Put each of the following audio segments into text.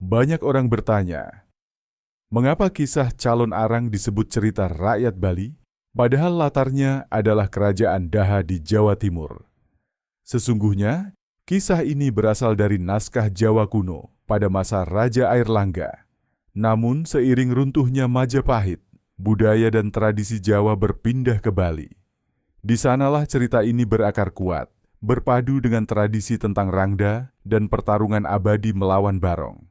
Banyak orang bertanya, mengapa kisah Calon Arang disebut cerita rakyat Bali, padahal latarnya adalah kerajaan Daha di Jawa Timur. Sesungguhnya, kisah ini berasal dari naskah Jawa kuno pada masa Raja Airlangga. Namun, seiring runtuhnya Majapahit, budaya dan tradisi Jawa berpindah ke Bali. Di sanalah cerita ini berakar kuat, berpadu dengan tradisi tentang Rangda dan pertarungan abadi melawan Barong.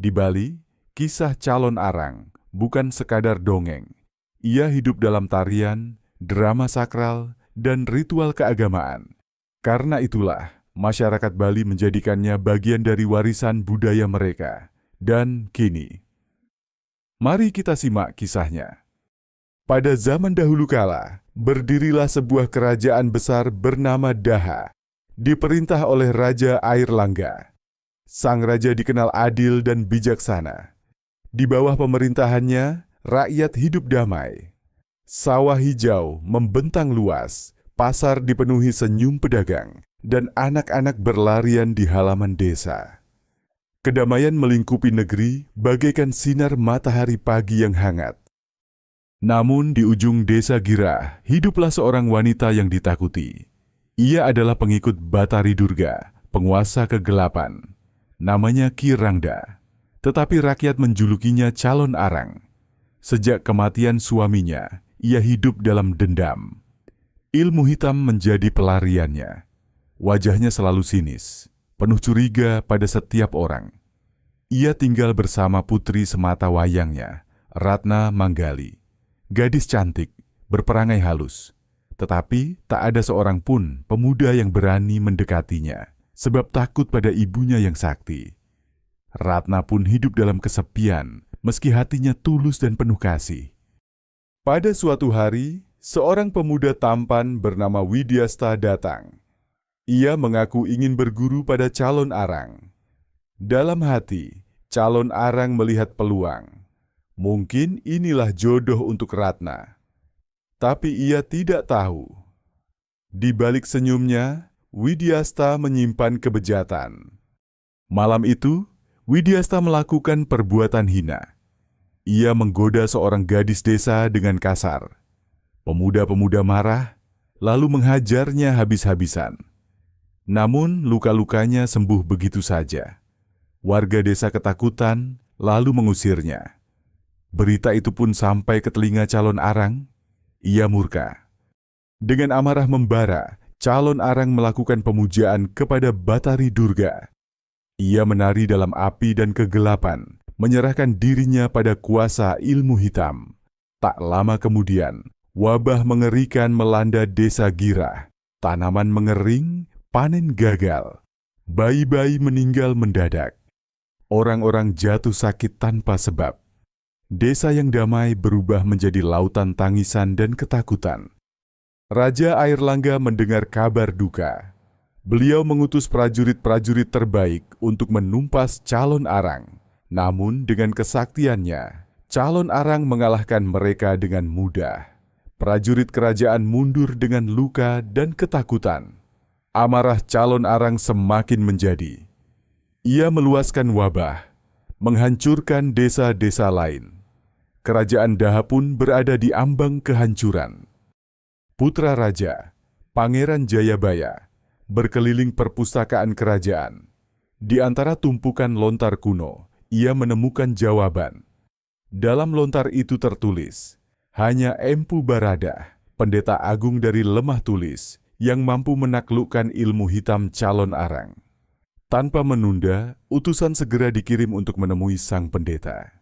Di Bali, kisah Calon Arang bukan sekadar dongeng. Ia hidup dalam tarian, drama sakral, dan ritual keagamaan. Karena itulah, masyarakat Bali menjadikannya bagian dari warisan budaya mereka. Dan kini, mari kita simak kisahnya. Pada zaman dahulu kala, berdirilah sebuah kerajaan besar bernama Daha, diperintah oleh Raja Airlangga. Sang raja dikenal adil dan bijaksana. Di bawah pemerintahannya, rakyat hidup damai. Sawah hijau membentang luas, pasar dipenuhi senyum pedagang, dan anak-anak berlarian di halaman desa. Kedamaian melingkupi negeri bagaikan sinar matahari pagi yang hangat. Namun di ujung desa Girah, hiduplah seorang wanita yang ditakuti. Ia adalah pengikut Batari Durga, penguasa kegelapan. Namanya Ki Rangda. Tetapi rakyat menjulukinya Calon Arang. Sejak kematian suaminya, ia hidup dalam dendam. Ilmu hitam menjadi pelariannya. Wajahnya selalu sinis, penuh curiga pada setiap orang. Ia tinggal bersama putri semata wayangnya, Ratna Manggali. Gadis cantik, berperangai halus. Tetapi tak ada seorang pun pemuda yang berani mendekatinya, sebab takut pada ibunya yang sakti. Ratna pun hidup dalam kesepian, meski hatinya tulus dan penuh kasih. Pada suatu hari, seorang pemuda tampan bernama Widyasta datang. Ia mengaku ingin berguru pada Calon Arang. Dalam hati, Calon Arang melihat peluang. Mungkin inilah jodoh untuk Ratna. Tapi ia tidak tahu. Di balik senyumnya, Widyasta menyimpan kebejatan. Malam itu, Widyasta melakukan perbuatan hina. Ia menggoda seorang gadis desa dengan kasar. Pemuda-pemuda marah, lalu menghajarnya habis-habisan. Namun luka-lukanya sembuh begitu saja. Warga desa ketakutan, lalu mengusirnya. Berita itu pun sampai ke telinga Calon Arang. Ia murka. Dengan amarah membara, Calon Arang melakukan pemujaan kepada Batari Durga. Ia menari dalam api dan kegelapan, menyerahkan dirinya pada kuasa ilmu hitam. Tak lama kemudian, wabah mengerikan melanda desa Girah. Tanaman mengering, panen gagal. Bayi-bayi meninggal mendadak. Orang-orang jatuh sakit tanpa sebab. Desa yang damai berubah menjadi lautan tangisan dan ketakutan. Raja Airlangga mendengar kabar duka. Beliau mengutus prajurit-prajurit terbaik untuk menumpas Calon Arang. Namun dengan kesaktiannya, Calon Arang mengalahkan mereka dengan mudah. Prajurit kerajaan mundur dengan luka dan ketakutan. Amarah Calon Arang semakin menjadi. Ia meluaskan wabah, menghancurkan desa-desa lain. Kerajaan Daha pun berada di ambang kehancuran. Putra Raja, Pangeran Jayabaya, berkeliling perpustakaan kerajaan. Di antara tumpukan lontar kuno, ia menemukan jawaban. Dalam lontar itu tertulis, hanya Empu Baradah, pendeta agung dari Lemah Tulis, yang mampu menaklukkan ilmu hitam Calon Arang. Tanpa menunda, utusan segera dikirim untuk menemui sang pendeta.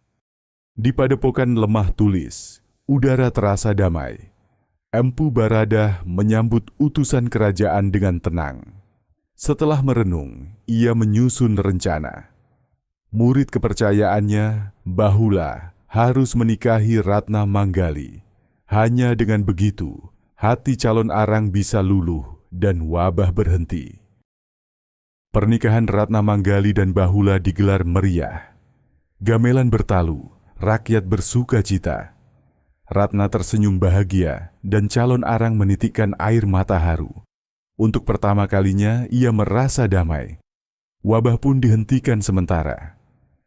Di padepokan Lemah Tulis, udara terasa damai. Empu Baradah menyambut utusan kerajaan dengan tenang. Setelah merenung, ia menyusun rencana. Murid kepercayaannya, Bahula, harus menikahi Ratna Manggali. Hanya dengan begitu, hati Calon Arang bisa luluh dan wabah berhenti. Pernikahan Ratna Manggali dan Bahula digelar meriah. Gamelan bertalu, rakyat bersuka cita. Ratna tersenyum bahagia dan Calon Arang menitikkan air mata haru. Untuk pertama kalinya ia merasa damai. Wabah pun dihentikan sementara.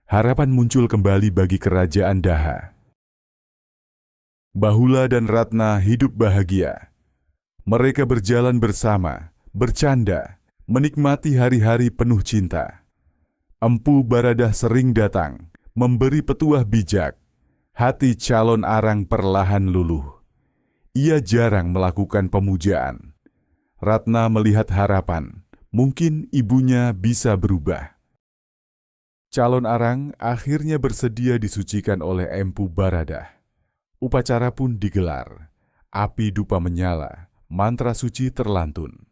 harapan muncul kembali bagi kerajaan Daha. Bahula dan Ratna hidup bahagia. Mereka berjalan bersama, bercanda, menikmati hari-hari penuh cinta. Empu Baradah sering datang, memberi petuah bijak. Hati calon arang perlahan luluh. Ia jarang melakukan pemujaan. Ratna melihat harapan, mungkin ibunya bisa berubah. Calon arang akhirnya bersedia disucikan oleh Empu Baradah. Upacara pun digelar. Api dupa menyala, mantra suci terlantun.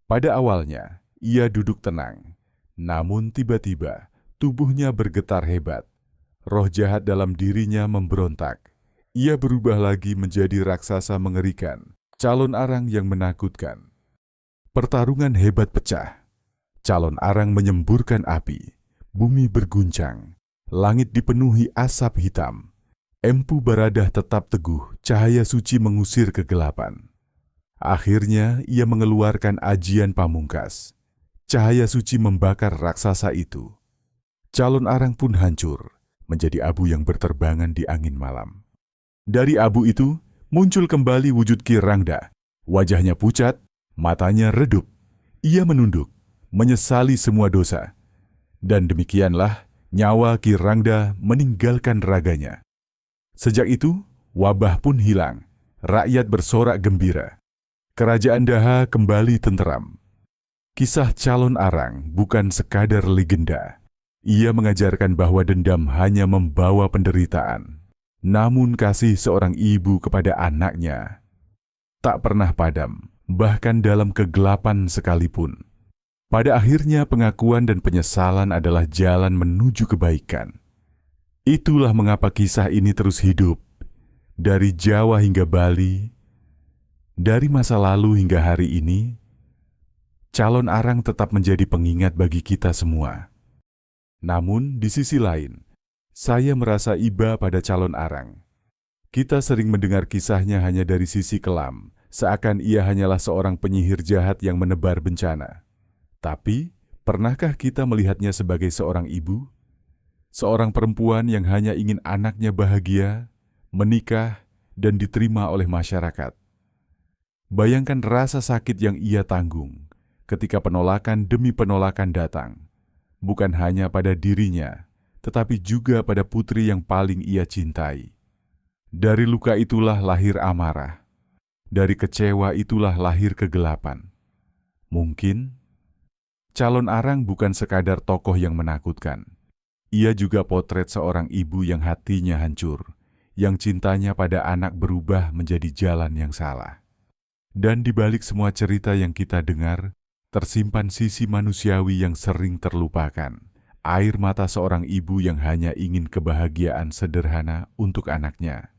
Pada awalnya, ia duduk tenang. Namun tiba-tiba, tubuhnya bergetar hebat. Roh jahat dalam dirinya memberontak. Ia berubah lagi menjadi raksasa mengerikan, calon arang yang menakutkan. Pertarungan hebat pecah. Calon arang menyemburkan api. Bumi berguncang. Langit dipenuhi asap hitam. Empu Baradah tetap teguh, cahaya suci mengusir kegelapan. Akhirnya ia mengeluarkan ajian pamungkas. Cahaya suci membakar raksasa itu. Calon arang pun hancur, menjadi abu yang berterbangan di angin malam. Dari abu itu, muncul kembali wujud Ki Rangda. Wajahnya pucat, matanya redup. Ia menunduk, menyesali semua dosa. Dan demikianlah nyawa Ki Rangda meninggalkan raganya. Sejak itu, wabah pun hilang. Rakyat bersorak gembira. Kerajaan Daha kembali tenteram. Kisah calon arang bukan sekadar legenda. Ia mengajarkan bahwa dendam hanya membawa penderitaan. Namun kasih seorang ibu kepada anaknya tak pernah padam, bahkan dalam kegelapan sekalipun. Pada akhirnya pengakuan dan penyesalan adalah jalan menuju kebaikan. Itulah mengapa kisah ini terus hidup. Dari Jawa hingga Bali, dari masa lalu hingga hari ini, calon arang tetap menjadi pengingat bagi kita semua. Namun di sisi lain, saya merasa iba pada calon arang. Kita sering mendengar kisahnya hanya dari sisi kelam, seakan ia hanyalah seorang penyihir jahat yang menebar bencana. Tapi, pernahkah kita melihatnya sebagai seorang ibu? Seorang perempuan yang hanya ingin anaknya bahagia, menikah, dan diterima oleh masyarakat. Bayangkan rasa sakit yang ia tanggung ketika penolakan demi penolakan datang. Bukan hanya pada dirinya, tetapi juga pada putri yang paling ia cintai. Dari luka itulah lahir amarah. Dari kecewa itulah lahir kegelapan. Mungkin, calon arang bukan sekadar tokoh yang menakutkan. Ia juga potret seorang ibu yang hatinya hancur, yang cintanya pada anak berubah menjadi jalan yang salah. Dan di balik semua cerita yang kita dengar, tersimpan sisi manusiawi yang sering terlupakan. Air mata seorang ibu yang hanya ingin kebahagiaan sederhana untuk anaknya.